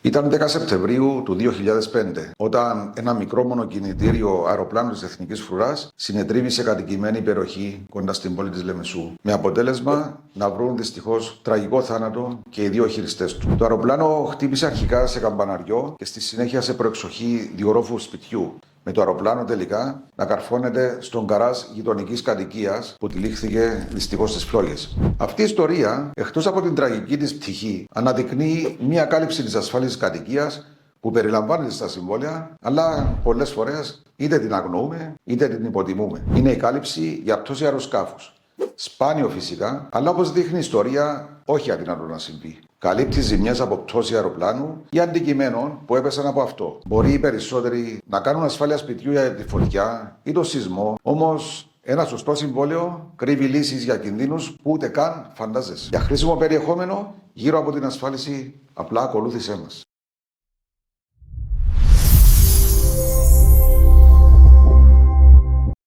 Ήταν 10 Σεπτεμβρίου του 2005, όταν ένα μικρό μονοκινητήριο αεροπλάνο της Εθνικής Φρουράς συνετρίβησε σε κατοικημένη περιοχή κοντά στην πόλη της Λεμεσού. Με αποτέλεσμα να βρουν δυστυχώς τραγικό θάνατο και οι δύο χειριστές του. Το αεροπλάνο χτύπησε αρχικά σε καμπαναριό και στη συνέχεια σε προεξοχή διορόφου σπιτιού. Με το αεροπλάνο τελικά να καρφώνεται στον γκαράζ γειτονικής κατοικίας που τυλίχθηκε δυστυχώς στις φλόγες. Αυτή η ιστορία, εκτός από την τραγική της πτυχή, αναδεικνύει μια κάλυψη της ασφάλειας της κατοικίας που περιλαμβάνεται στα συμβόλαια, αλλά πολλές φορές είτε την αγνοούμε είτε την υποτιμούμε. Είναι η κάλυψη για πτώση αεροσκάφους. Σπάνιο φυσικά, αλλά όπως δείχνει η ιστορία, όχι αδύνατο να συμβεί. Καλύπτει ζημιές από πτώση αεροπλάνου ή αντικειμένων που έπεσαν από αυτό. Μπορεί οι περισσότεροι να κάνουν ασφάλεια σπιτιού για τη φωτιά ή το σεισμό, όμως ένα σωστό συμβόλαιο κρύβει λύσεις για κινδύνους που ούτε καν φαντάζεσαι. Για χρήσιμο περιεχόμενο γύρω από την ασφάλιση, απλά ακολούθησέ μας.